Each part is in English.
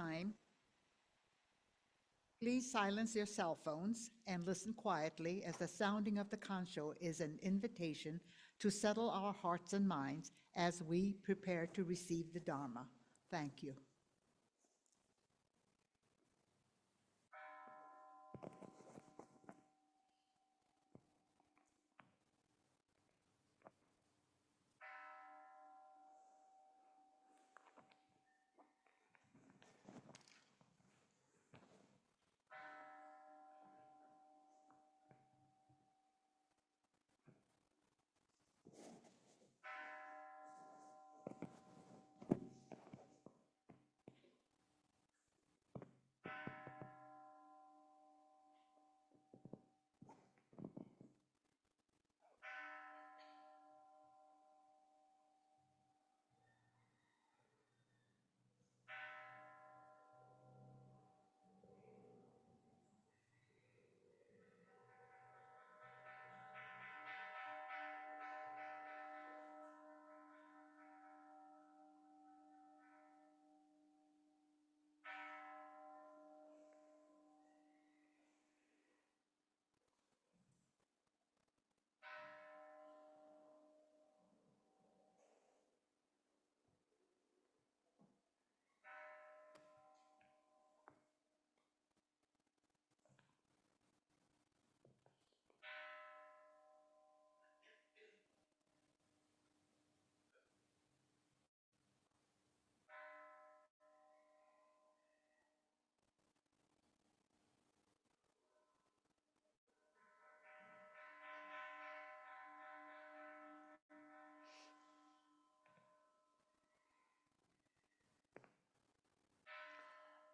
time, please silence your cell phones and listen quietly as the sounding of the kancho is an invitation to settle our hearts and minds as we prepare to receive the Dharma. Thank you.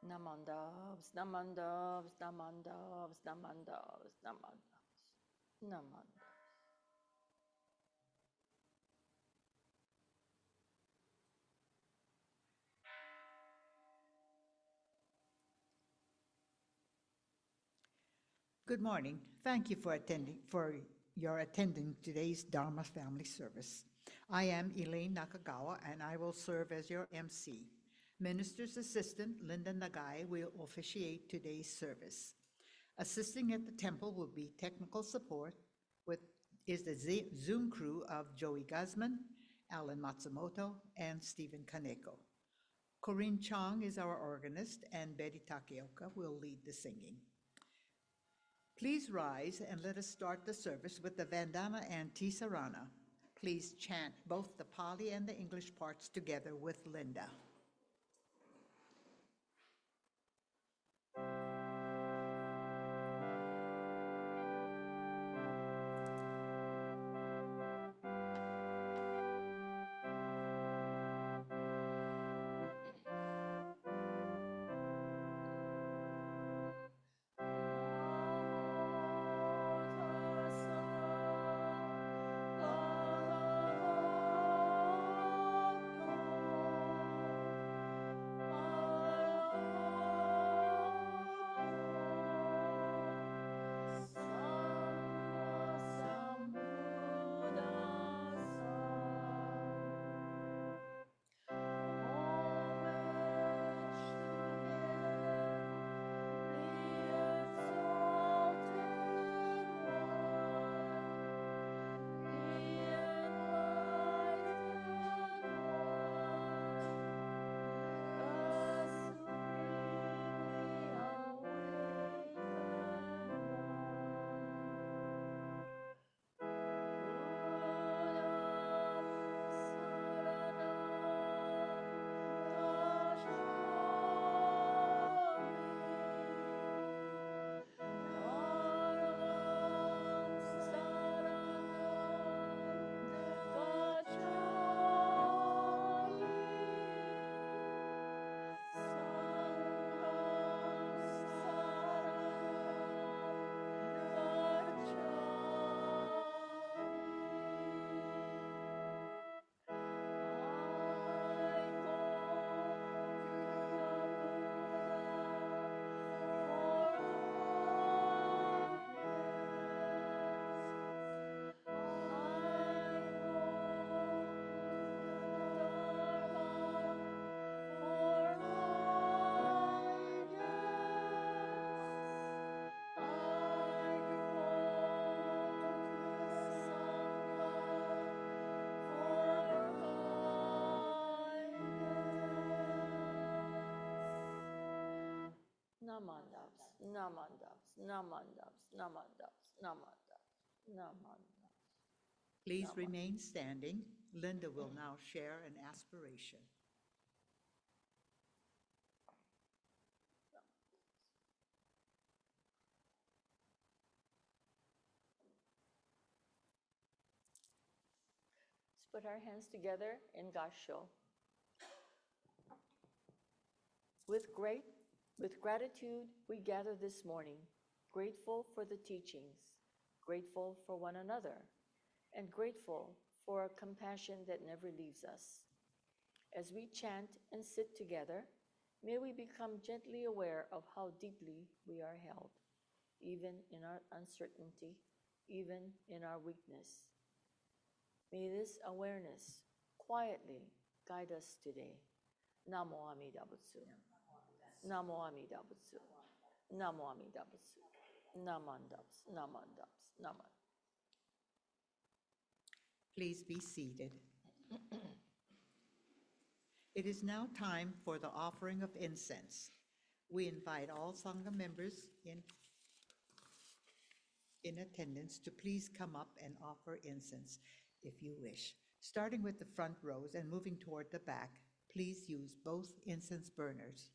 Namandavs, namandavs, namandavs, namandavs, namandavs, namandavs. Good morning. Thank you for your attending today's Dharma family service. I am Elaine Nakagawa and I will serve as your MC. Minister's Assistant Linda Nagai will officiate today's service. Assisting at the temple will be technical support with the Zoom crew of Joey Guzman, Alan Matsumoto, and Stephen Kaneko. Corinne Chong is our organist and Betty Takioka will lead the singing. Please rise and let us start the service with the Vandana and Tisarana. Please chant both the Pali and the English parts together with Linda. Namandabs, namandabs, namandabs, namandabs, namandabs, namandabs. Please Naman. remain standing. Linda will now share an aspiration. Let's put our hands together in Gasho. With gratitude, we gather this morning, grateful for the teachings, grateful for one another, and grateful for a compassion that never leaves us. As we chant and sit together, may we become gently aware of how deeply we are held, even in our uncertainty, even in our weakness. May this awareness quietly guide us today. Namo Amida Butsu. Namo Amida Butsu. Namo Amida Butsu. Namandabs, namandabs, naman. Please be seated. It is now time for the offering of incense. We invite all Sangha members in attendance to please come up and offer incense if you wish. Starting with the front rows and moving toward the back, please use both incense burners.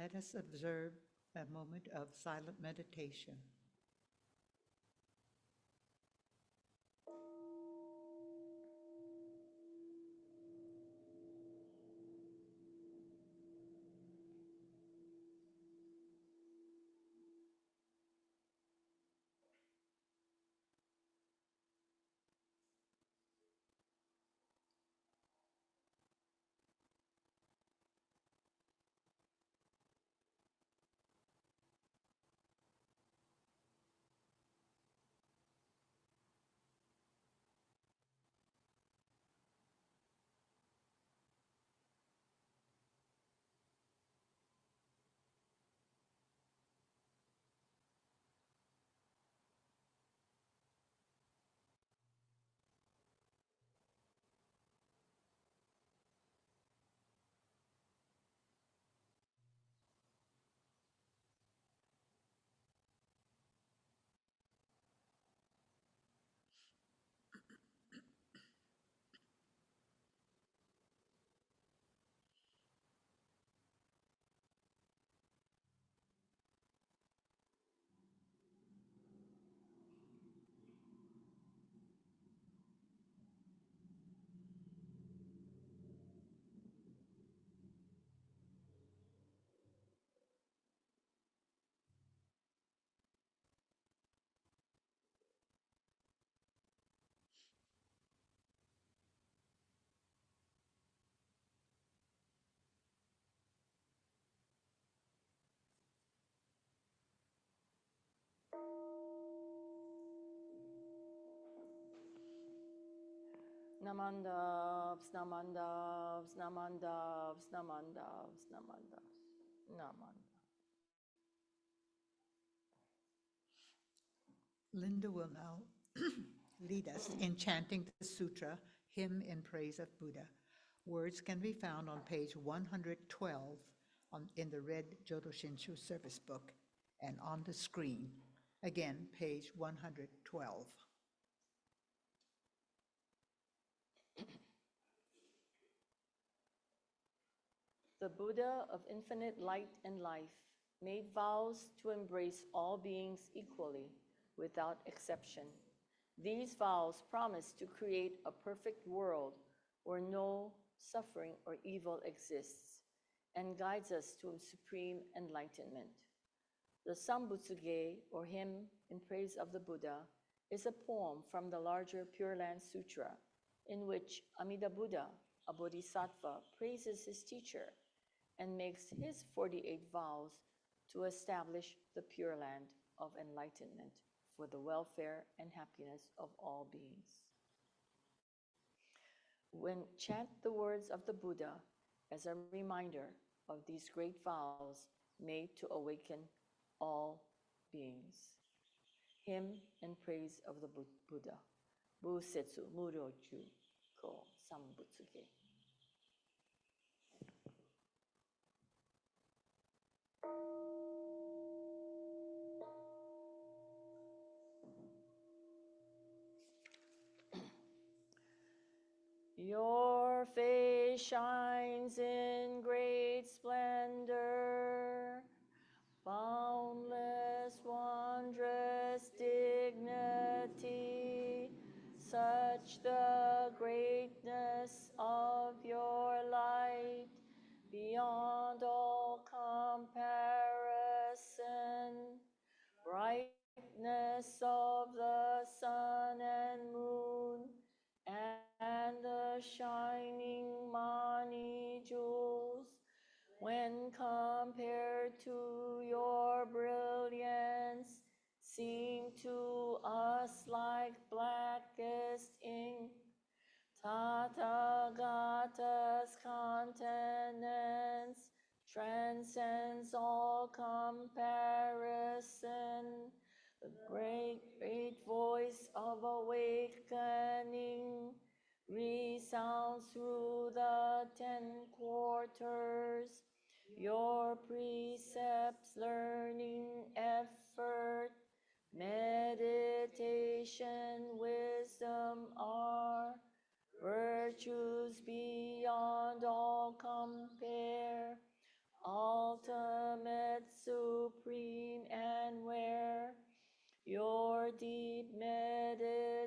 Let us observe a moment of silent meditation. Namandavs, namandavs, namandavs, namandavs, namandavs, namandavs. Linda will now lead us in chanting the sutra, Hymn in Praise of Buddha. Words can be found on page 112 in the red Jodo Shinshu service book and on the screen. Again, page 112. The Buddha of infinite light and life made vows to embrace all beings equally, without exception. These vows promise to create a perfect world where no suffering or evil exists, and guides us to supreme enlightenment. The Sambutsuge, or Hymn in Praise of the Buddha, is a poem from the larger Pure Land Sutra, in which Amida Buddha, a bodhisattva, praises his teacher and makes his 48 vows to establish the Pure Land of enlightenment for the welfare and happiness of all beings. When chant the words of the Buddha as a reminder of these great vows made to awaken all beings. Hymn and praise of the Buddha. Busetsu Muryoju Ko Sambutsuge. Your face shines in great splendor, boundless, wondrous dignity, such the greatness of your light, beyond all comparison, brightness of the sun and moon, and the shining Mani jewels, when compared to your brilliance, seem to us like blackest ink. Tathagata's countenance transcends all comparison. The great voice of awakening resounds through the 10 quarters. Your precepts, learning, effort, meditation, wisdom are virtues beyond all compare, ultimate supreme, and where your deep meditation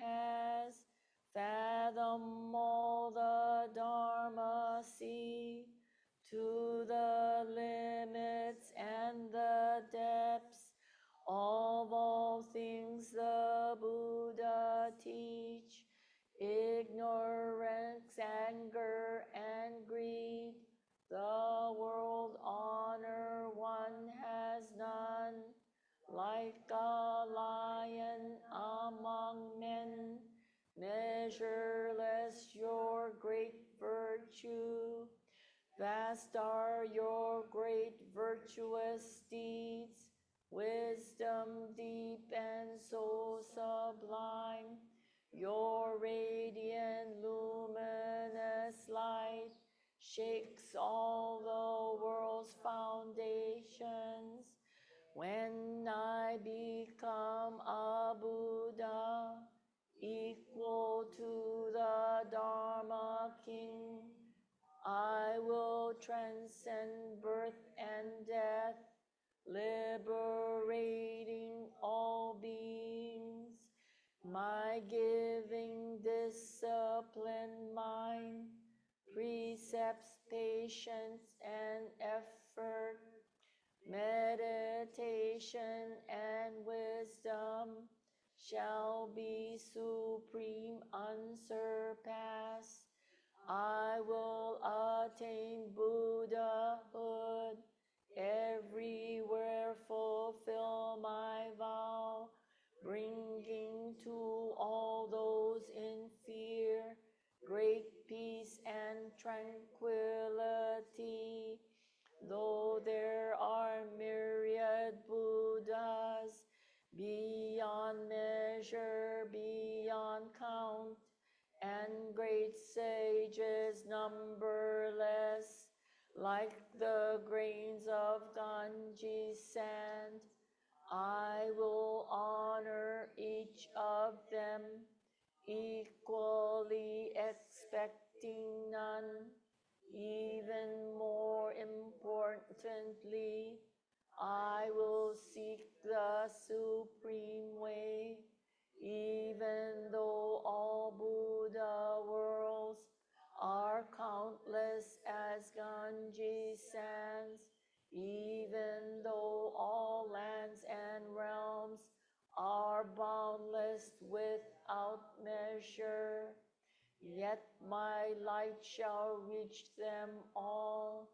has fathomed all the Dharma sea to the limits and the depths of all things the Buddha teach. Ignorance, anger, and greed, the world honor one has none. Like a lion among men, measureless your great virtue. Vast are your great virtuous deeds, wisdom deep and so sublime. Your radiant luminous light shakes all the world's foundations. When I become a Buddha, equal to the Dharma King, I will transcend birth and death, liberating all beings. My giving disciplined mind, precepts, patience, and effort, meditation and wisdom shall be supreme, unsurpassed. I will attain Buddhahood, everywhere fulfill my vow, bringing to all those in fear great peace and tranquility. Though there are myriad Buddhas, beyond measure, beyond count, and great sages numberless, like the grains of Ganges sand, I will honor each of them, equally expecting none. Even more importantly, I will seek the supreme way, even though all Buddha worlds are countless as Ganges sands, even though all lands and realms are boundless without measure. Yet my light shall reach them all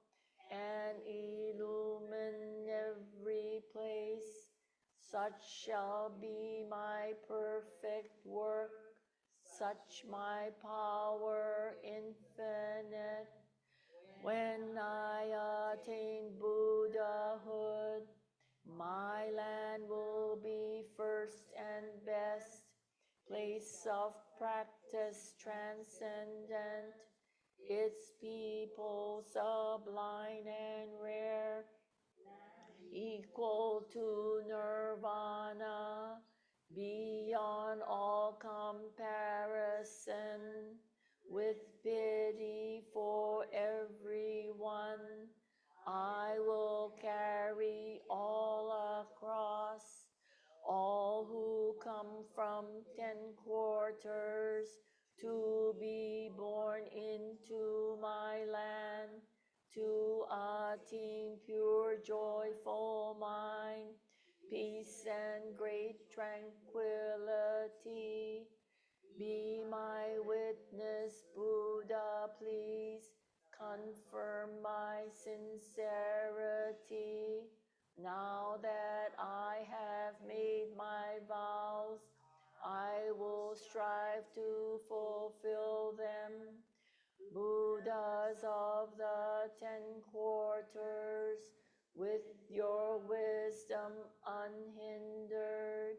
and illumine every place. Such shall be my perfect work, such my power infinite. When I attain Buddhahood, my land will be first and best, place of practice transcendent, its people sublime and rare, equal to nirvana, beyond all comparison, with pity for everyone, I will carry all across. All who come from 10 quarters to be born into my land, to attain pure joyful mind, peace and great tranquility. Be my witness, Buddha, please confirm my sincerity. Now that I have made my vows, I will strive to fulfill them. Buddhas of the 10 quarters, with your wisdom unhindered,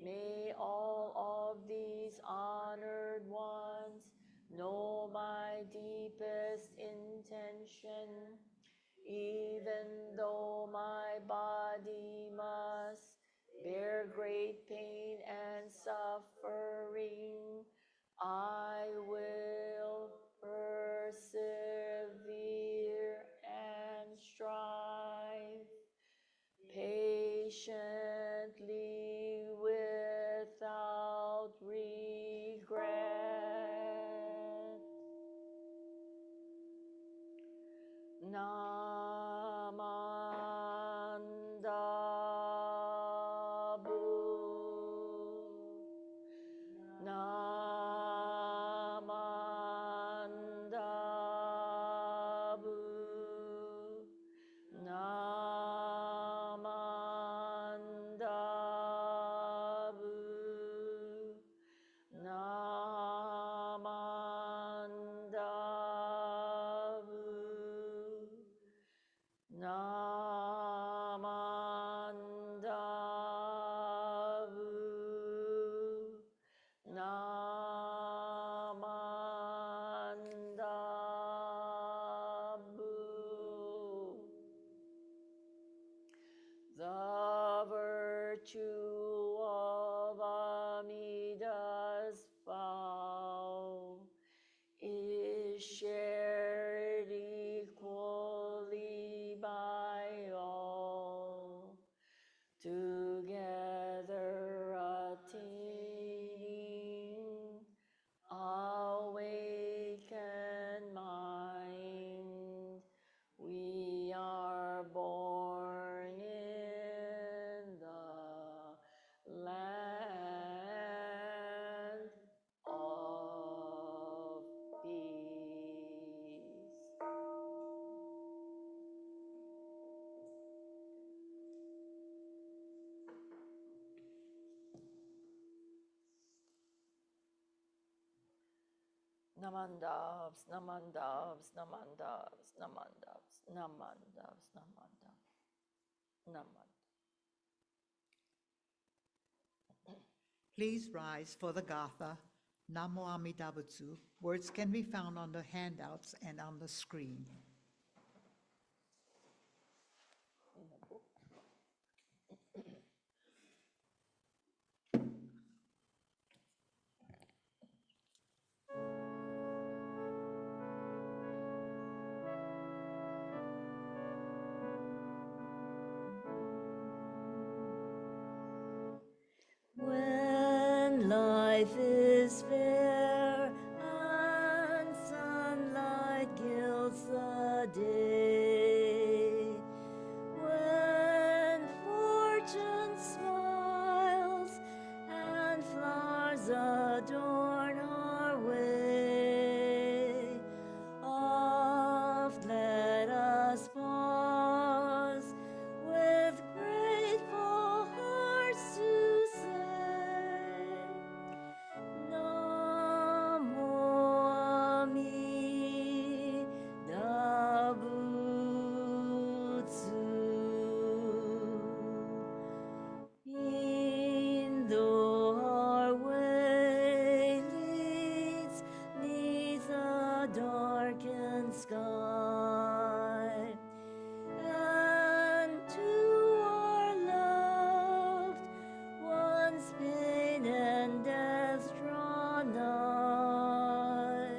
may all of these honored ones know my deepest intention. Even though my body must bear great pain and suffering, I will persevere and strive. patiently without regret. Namandabu. Namandabu. Namandabu. Namandabu. Namandabu. Namandabu. The virtue of Amida's vow is shared equally by all, together attaining awakened mind. We are born in the land of peace. Namandavs, namandavs, namandavs, namandavs, namandavs, namandavs, namand. Please rise for the Gatha, Namo Amida Butsu. Words can be found on the handouts and on the screen. In the book. When life is fair and sunlight gilds the day, when fortune smiles and flowers adorn our way, oft let us pause with grateful hearts to say, Namo Amida Butsu. In though our way leads neath a darkened sky, and to our loved ones pain and death draw nigh,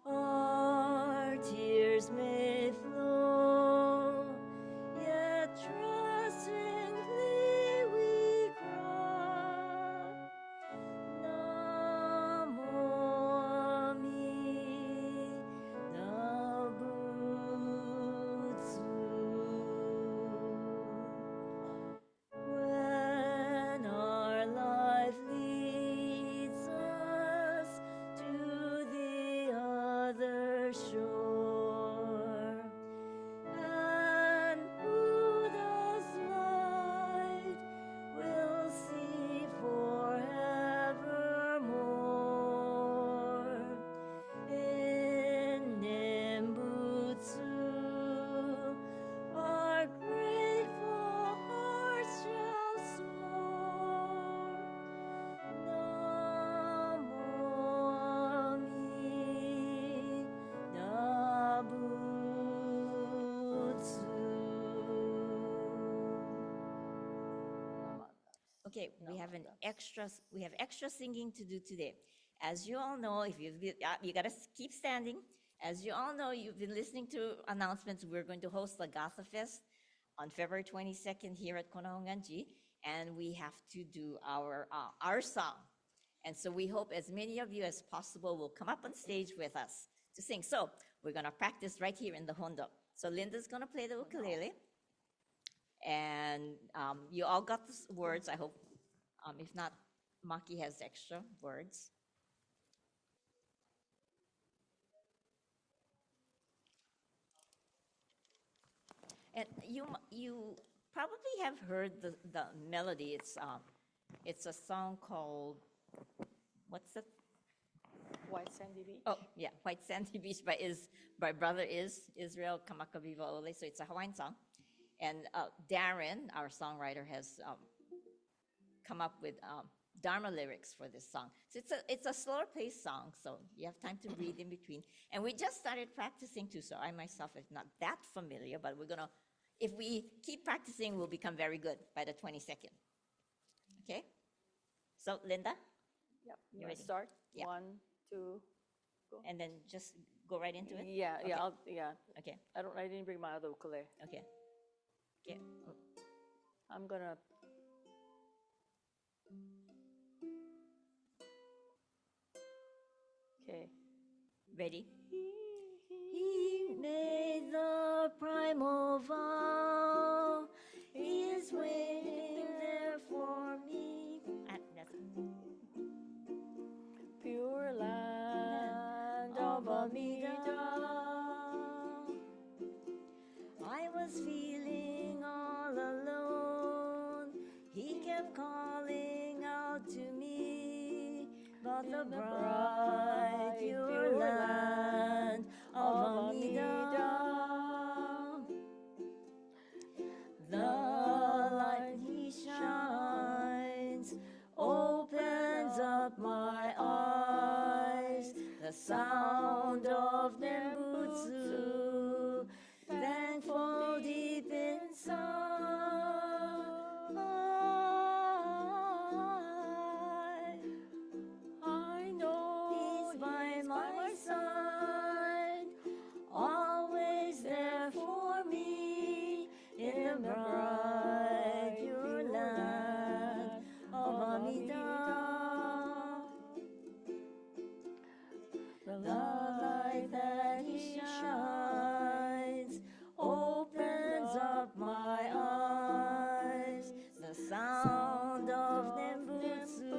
our tears may flow, yet trustingly we cry, Namo Amida Butsu. When our life leads us to the other shore, and Buddha's light will see forevermore. In Nimbutsu, our grateful hearts shall soar. Namo Amida Butsu. Okay, we have extra singing to do today. As you all know, if you've been, you gotta keep standing. As you all know, you've been listening to announcements. We're going to host the Gatha Fest on February 22nd here at Konahonganji, and we have to do our song. And so we hope as many of you as possible will come up on stage with us to sing. So we're going to practice right here in the Hondo. So Linda's going to play the ukulele. And you all got the words, I hope. If not, Maki has extra words. And you probably have heard the melody. It's a song called, what's it? White Sandy Beach. Oh, yeah, White Sandy Beach by brother Israel Kamakaviva Ole. So it's a Hawaiian song. And Darren, our songwriter, has come up with Dharma lyrics for this song. So it's a slower paced song, so you have time to breathe in between. And we just started practicing too, so I myself am not that familiar, but if we keep practicing, we'll become very good by the 22nd. Okay? So, Linda? Yep. You You ready? start? Yeah. 1, 2, go. And then just go right into it? Yeah, Okay. yeah. Okay, I didn't bring my other ukulele. okay. Okay. I'm gonna. Okay. Ready? He made the primal vow. He is waiting there for me. Pure land of Amida. I was feeling all alone. He kept calling out to me about the bright, pure land of Amida. The light he shines opens up my eyes. The sound of Nembutsu, thankful deep inside. I know He's by my side, always there for me in the bright, pure land of Amida. The light that he shines opens up my eyes. The sound of Nembutsu,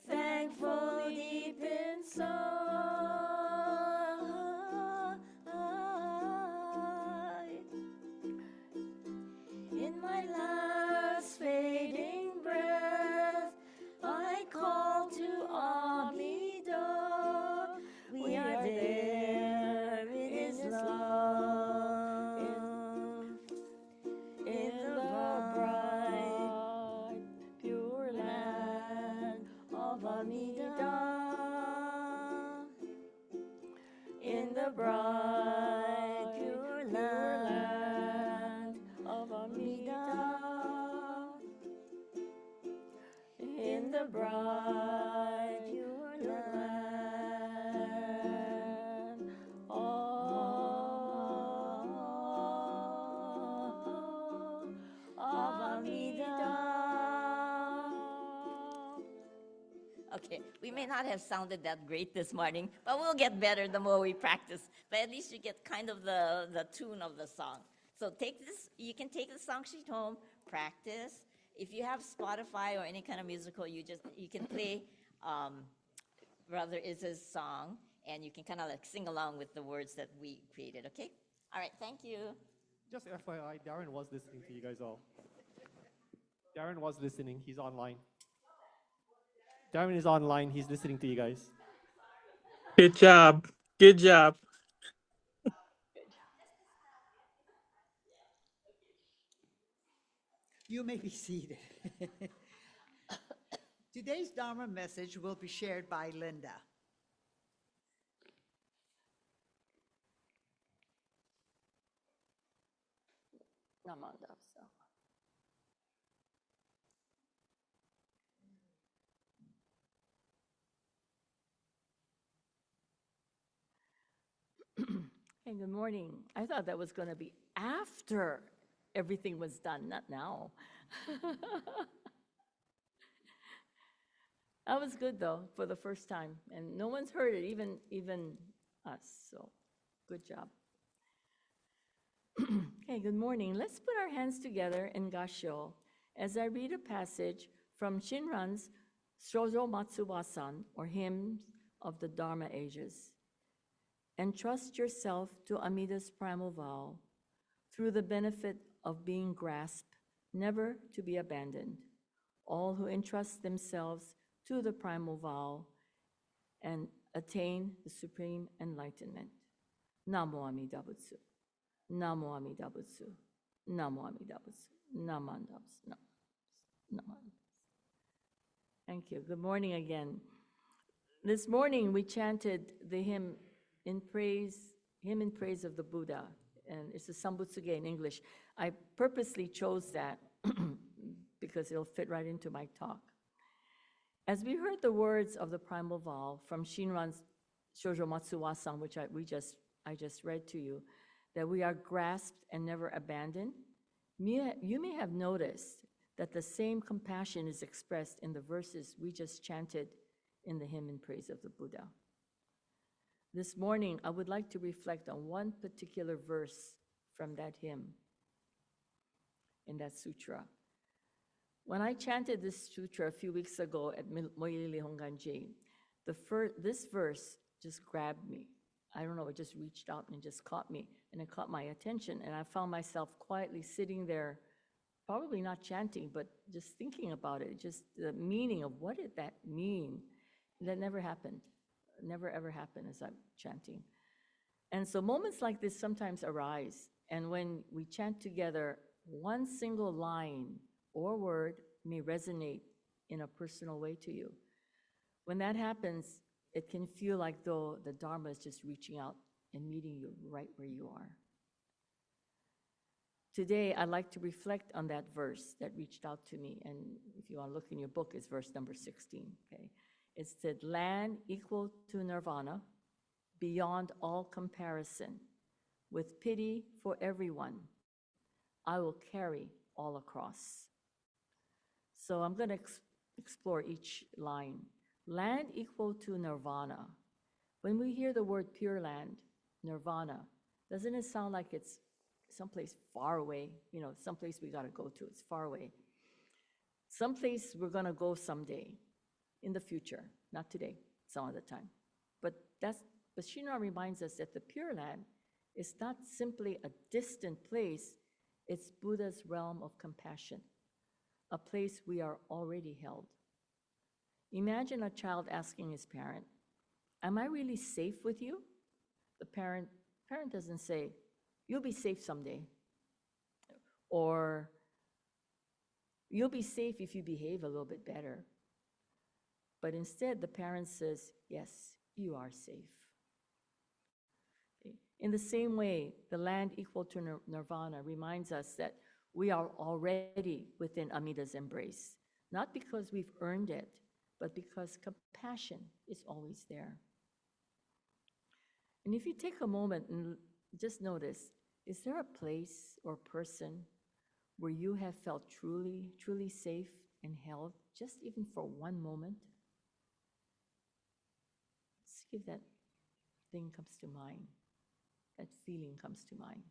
thankful deep inside. In my last fading breath, I call to Amida. We are there in His love, in the bright, pure land of Amida. In the bright, pure land of Amida. In the bright, pure land of Amida. Okay, we may not have sounded that great this morning, but we'll get better the more we practice. But at least you get kind of the tune of the song. So you can take the song sheet home, practice. If you have Spotify or any kind of musical, you can play Brother Iz's song, and you can kind of like sing along with the words that we created, okay? All right, thank you. Just FYI, Darren was listening to you guys all. Darren was listening. He's online. Darren is online. He's listening to you guys. Good job. Good job. You may be seated. Today's Dharma message will be shared by Linda. Namanda. So. Hey, good morning. I thought that was going to be after everything was done, not now. That was good, though, for the first time. And no one's heard it, even us. So good job. Okay, good morning. Let's put our hands together in Gassho as I read a passage from Shinran's Shoujo Matsuwa-san, or Hymns of the Dharma Ages. Entrust yourself to Amida's primal vow through the benefit of being grasped, never to be abandoned. All who entrust themselves to the primal vow and attain the supreme enlightenment. Namo Amida Butsu. Namo Amida Butsu. Namo Amida Butsu. Namandas. Naman. Thank you. Good morning again. This morning we chanted the hymn in praise of the Buddha, and it's a Sambutsuge in English. I purposely chose that because it'll fit right into my talk. As we heard the words of the primal vow from Shinran's Shoujo Matsuwa-san, which I just read to you, that we are grasped and never abandoned, you may have noticed that the same compassion is expressed in the verses we just chanted in the hymn in praise of the Buddha. This morning, I would like to reflect on one particular verse from that hymn in that sutra. When I chanted this sutra a few weeks ago at Moyili Honganji, this verse just grabbed me. I don't know, it just reached out and just caught me, and it caught my attention, and I found myself quietly sitting there, probably not chanting, but just thinking about it, just the meaning of what did that mean? That never happened, never ever happened as I'm chanting. And so moments like this sometimes arise, and when we chant together, one single line or word may resonate in a personal way to you. When that happens, it can feel like though the Dharma is just reaching out and meeting you right where you are. Today, I'd like to reflect on that verse that reached out to me, and if you want to look in your book, it's verse number 16, okay? It said, land equal to nirvana, beyond all comparison, with pity for everyone, I will carry all across. So I'm going to explore each line. Land equal to nirvana. When we hear the word pure land, nirvana, doesn't it sound like it's someplace far away? You know, someplace we got to go to, it's far away. Someplace we're going to go someday, in the future, not today, some other time. But Shinran reminds us that the Pure Land is not simply a distant place, it's Buddha's realm of compassion, a place we are already held. Imagine a child asking his parent, am I really safe with you? The parent doesn't say, you'll be safe someday, or you'll be safe if you behave a little bit better. But instead, the parent says, yes, you are safe. In the same way, the land equal to nirvana reminds us that we are already within Amida's embrace, not because we've earned it, but because compassion is always there. And if you take a moment and just notice, is there a place or person where you have felt truly, truly safe and held, just even for one moment? Let's see if that thing comes to mind, that feeling comes to mind.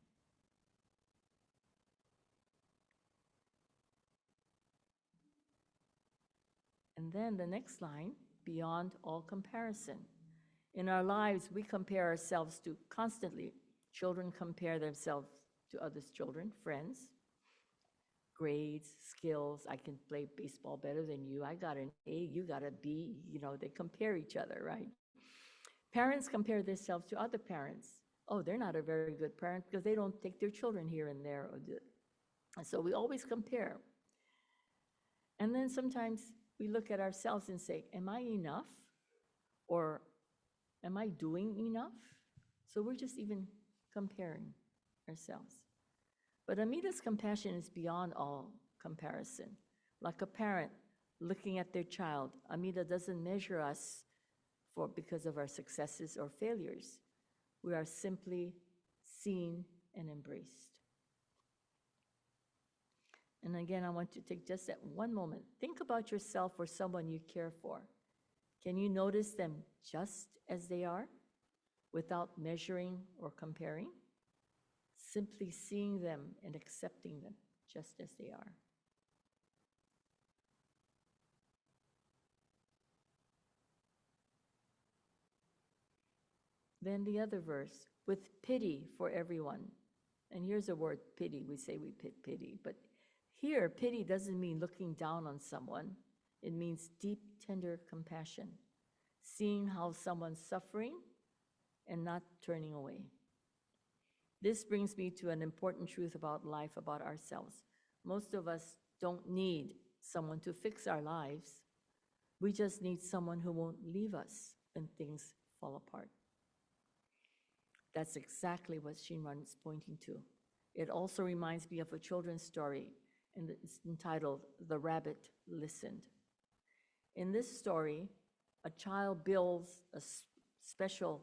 And then the next line, beyond all comparison. In our lives, we compare ourselves to constantly. Children compare themselves to others' children, friends, grades, skills. I can play baseball better than you. I got an A, you got a B. You know, they compare each other, right? Parents compare themselves to other parents. Oh, they're not a very good parent because they don't take their children here and there. And so we always compare. And then sometimes we look at ourselves and say, am I enough? Or am I doing enough? So we're just even comparing ourselves. But Amida's compassion is beyond all comparison. Like a parent looking at their child, Amida doesn't measure us because of our successes or failures. We are simply seen and embraced. And again, I want you to take just that one moment. Think about yourself or someone you care for. Can you notice them just as they are without measuring or comparing? Simply seeing them and accepting them just as they are. Then the other verse, with pity for everyone. And here's a word, pity. We say we pity, but here, pity doesn't mean looking down on someone. It means deep, tender compassion, seeing how someone's suffering and not turning away. This brings me to an important truth about life, about ourselves. Most of us don't need someone to fix our lives. We just need someone who won't leave us when things fall apart. That's exactly what Shinran is pointing to. It also reminds me of a children's story, and it's entitled, The Rabbit Listened. In this story, a child builds a special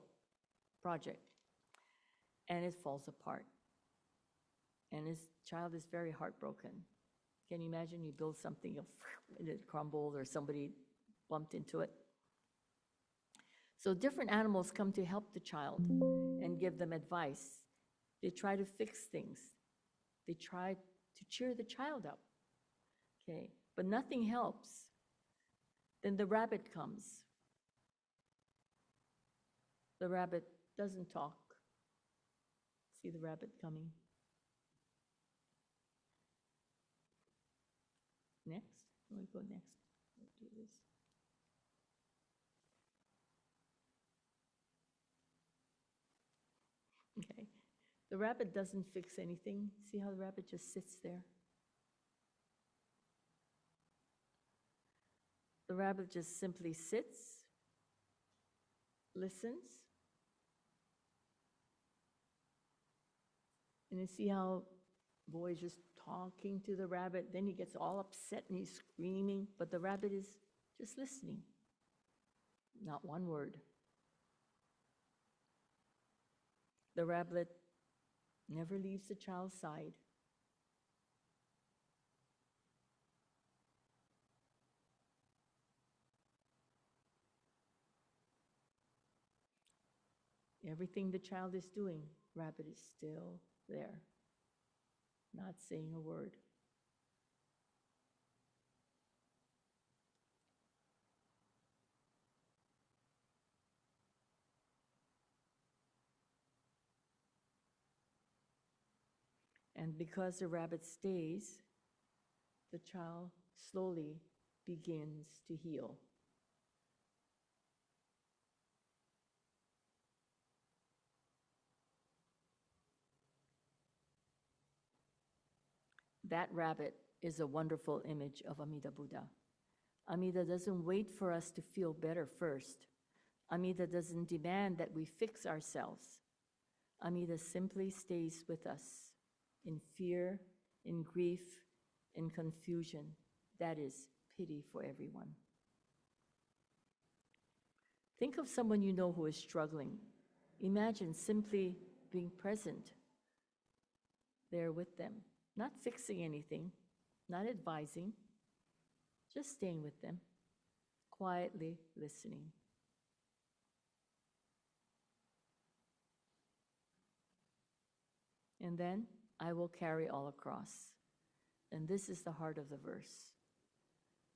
project, and it falls apart. And his child is very heartbroken. Can you imagine you build something and it crumbled or somebody bumped into it? So different animals come to help the child and give them advice. They try to fix things. They try to cheer the child up. Okay, but nothing helps. Then the rabbit comes. The rabbit doesn't talk. See the rabbit coming. Next, let me go next. Let's do this. Okay, the rabbit doesn't fix anything. See how the rabbit just sits there? The rabbit just simply sits, listens, and you see how the boy is just talking to the rabbit, then he gets all upset and he's screaming, but the rabbit is just listening. Not one word. The rabbit never leaves the child's side. Everything the child is doing, rabbit is still there, not saying a word. And because the rabbit stays, the child slowly begins to heal. That rabbit is a wonderful image of Amida Buddha. Amida doesn't wait for us to feel better first. Amida doesn't demand that we fix ourselves. Amida simply stays with us in fear, in grief, in confusion. That is pity for everyone. Think of someone you know who is struggling. Imagine simply being present there with them, not fixing anything, not advising, just staying with them, quietly listening. And then I will carry all across. And this is the heart of the verse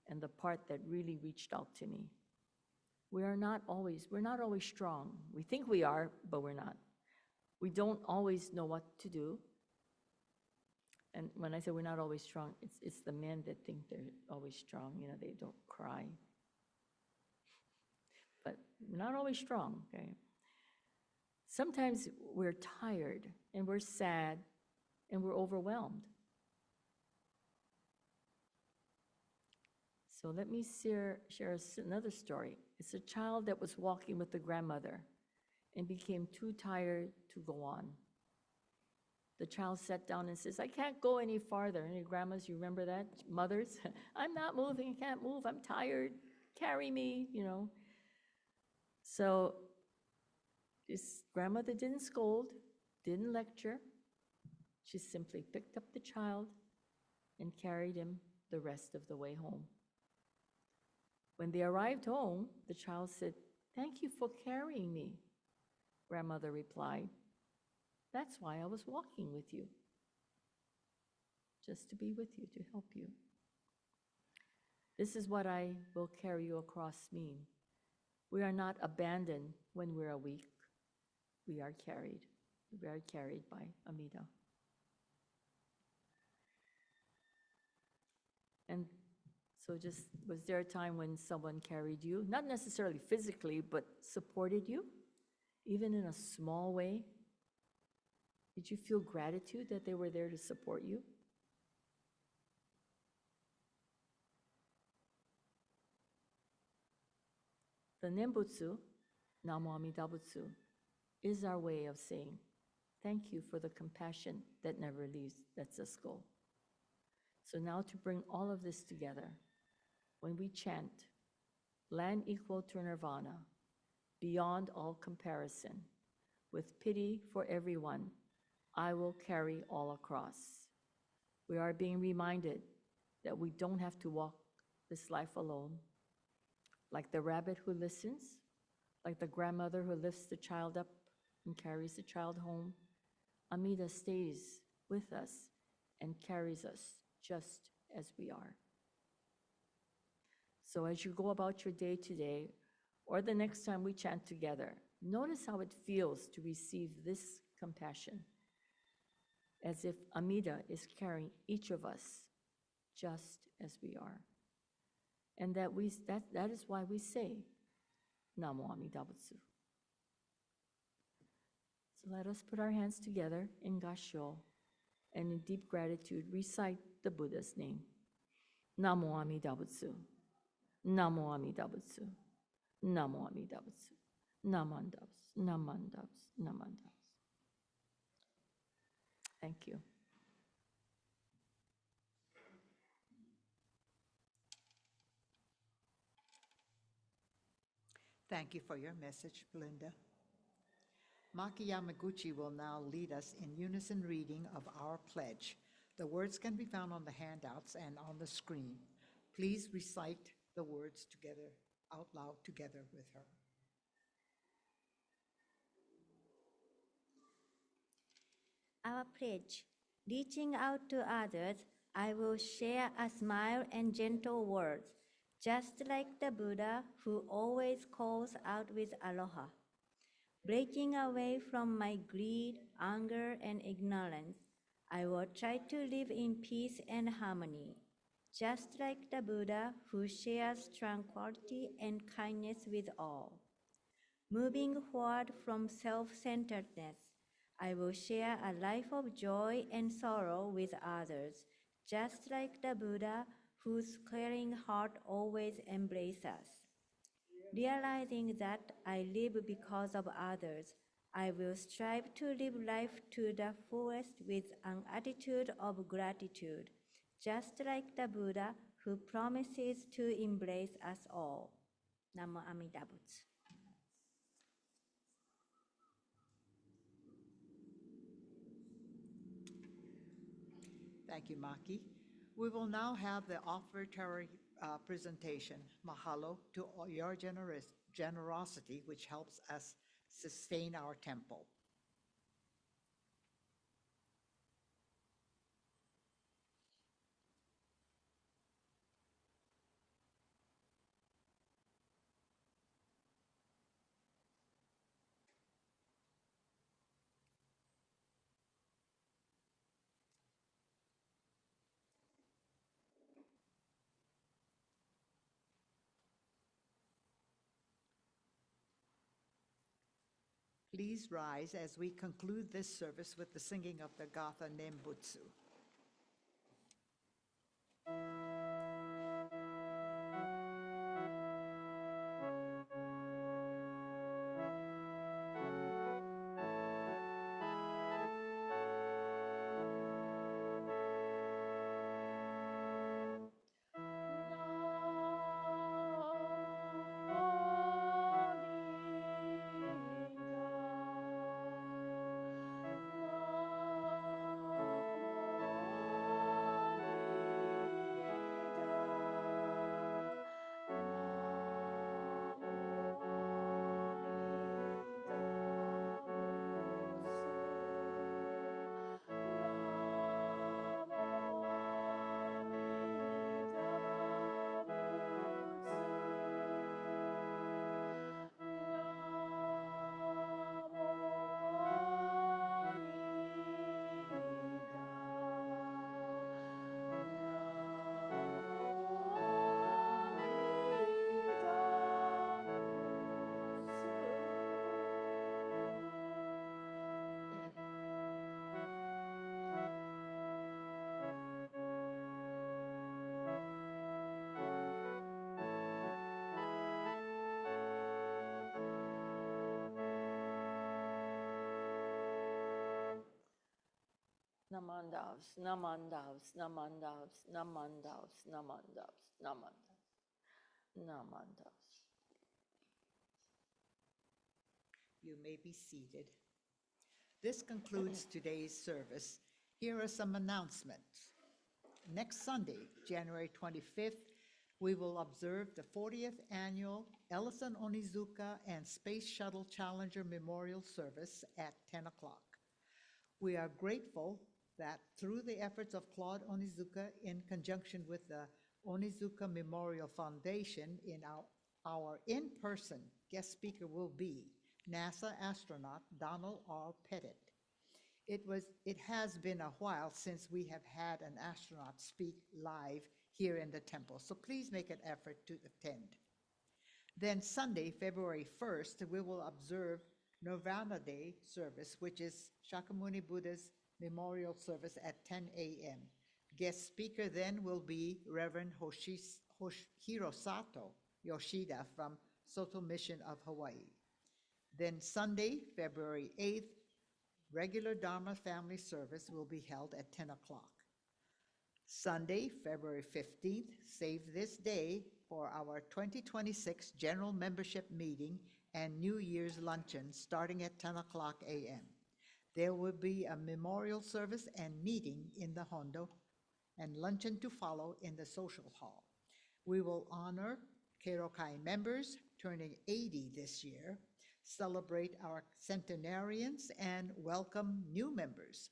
and the part that really reached out to me. We're not always strong. We think we are, but we're not. We don't always know what to do. And when I say we're not always strong, it's the men that think they're always strong. You know, they don't cry. But we're not always strong, okay? Sometimes we're tired and we're sad and we're overwhelmed. So let me share another story. It's a child that was walking with the grandmother and became too tired to go on. The child sat down and says, I can't go any farther. Any grandmas, you remember that? Mothers, I'm not moving, I can't move, I'm tired, carry me, you know. So this grandmother didn't scold, didn't lecture. She simply picked up the child and carried him the rest of the way home. When they arrived home, the child said, "Thank you for carrying me." Grandmother replied, "That's why I was walking with you, just to be with you, to help you." This is what "I will carry you across" mean. We are not abandoned when we are weak. We are carried. We are carried by Amida. And so just, was there a time when someone carried you? Not necessarily physically, but supported you, even in a small way? Did you feel gratitude that they were there to support you? The Nembutsu, Namo Amida Butsu, is our way of saying, thank you for the compassion that never leaves, lets us go. So now to bring all of this together, when we chant, land equal to nirvana, beyond all comparison, with pity for everyone, I will carry all across. We are being reminded that we don't have to walk this life alone. Like the rabbit who listens, like the grandmother who lifts the child up and carries the child home, Amida stays with us and carries us just as we are. So as you go about your day today, or the next time we chant together, notice how it feels to receive this compassion, as if Amida is carrying each of us just as we are. And that is why we say Namo Amida Butsu. So let us put our hands together in Gassho and in deep gratitude recite the Buddha's name. Namo Amida Butsu. Namo Amida Butsu. Namo Amida Butsu. Namandabs, namandabs, namandabs. Thank you. Thank you for your message, Belinda. Maki Yamaguchi will now lead us in unison reading of our pledge. The words can be found on the handouts and on the screen. Please recite the words together, out loud together with her. Our pledge, reaching out to others, I will share a smile and gentle words, just like the Buddha who always calls out with aloha. Breaking away from my greed, anger, and ignorance, I will try to live in peace and harmony, just like the Buddha who shares tranquility and kindness with all. Moving forward from self-centeredness, I will share a life of joy and sorrow with others, just like the Buddha whose caring heart always embraces us. Realizing that I live because of others, I will strive to live life to the fullest with an attitude of gratitude, just like the Buddha who promises to embrace us all. Namo Amida Butsu. Thank you, Maki. We will now have the offertory presentation. Mahalo to all your generosity, which helps us sustain our temple. Please rise as we conclude this service with the singing of the Gatha Nembutsu. Namo Namandavs, namandavs, namandavs, namandavs, namandavs, namandavs, namandavs. You may be seated. This concludes today's service. Here are some announcements. Next Sunday, January 25th, we will observe the 40th Annual Ellison Onizuka and Space Shuttle Challenger Memorial Service at 10 o'clock. We are grateful that through the efforts of Claude Onizuka in conjunction with the Onizuka Memorial Foundation, our in-person guest speaker will be NASA astronaut Donald R. Pettit. It has been a while since we have had an astronaut speak live here in the temple, so please make an effort to attend. Then Sunday, February 1st, we will observe Nirvana Day service, which is Shakyamuni Buddha's memorial service at 10 a.m. Guest speaker then will be Reverend Hirosato Yoshida from Soto Mission of Hawaii. Then Sunday, February 8th, regular Dharma family service will be held at 10 o'clock. Sunday, February 15th, save this day for our 2026 general membership meeting and New Year's luncheon starting at 10 o'clock a.m. There will be a memorial service and meeting in the Hondo and luncheon to follow in the social hall. We will honor Keirokai members turning 80 this year, celebrate our centenarians, and welcome new members.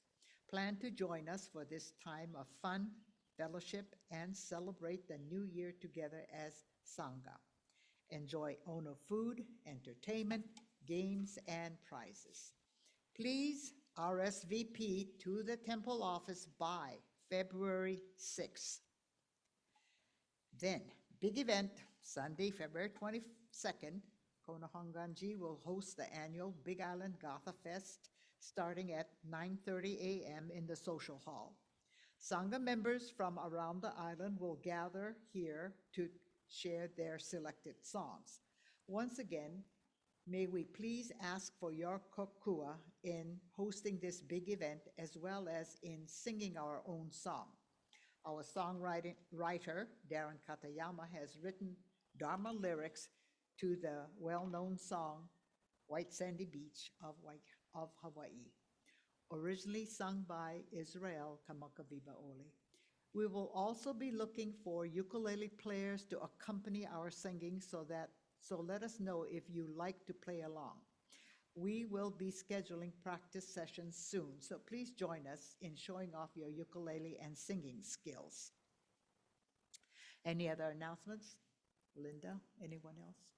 Plan to join us for this time of fun, fellowship, and celebrate the new year together as Sangha. Enjoy Ono food, entertainment, games, and prizes. Please RSVP to the temple office by February 6th. Then, big event, Sunday, February 22nd, Konohonganji will host the annual Big Island Gatha Fest starting at 9:30 a.m. in the social hall. Sangha members from around the island will gather here to share their selected songs. Once again, may we please ask for your kokua in hosting this big event as well as in singing our own song. Our songwriter, Darren Katayama, has written Dharma lyrics to the well-known song, White Sandy Beach of Hawaii, originally sung by Israel Kamakawiwa Ole. We will also be looking for ukulele players to accompany our singing, so let us know if you like to play along. We will be scheduling practice sessions soon, so please join us in showing off your ukulele and singing skills. Any other announcements? Linda, anyone else?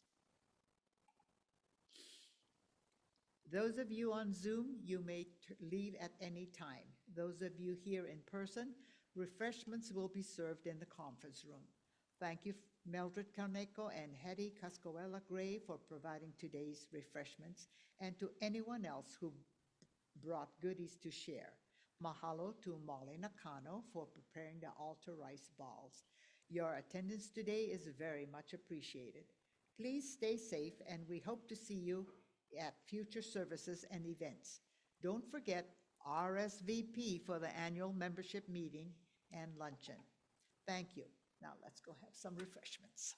Those of you on Zoom, you may leave at any time. Those of you here in person, refreshments will be served in the conference room. Thank you, Mildred Kaneko and Hetty Cascoella Gray, for providing today's refreshments, and to anyone else who brought goodies to share. Mahalo to Molly Nakano for preparing the altar rice balls. Your attendance today is very much appreciated. Please stay safe, and we hope to see you at future services and events. Don't forget RSVP for the annual membership meeting and luncheon. Thank you. Now let's go have some refreshments.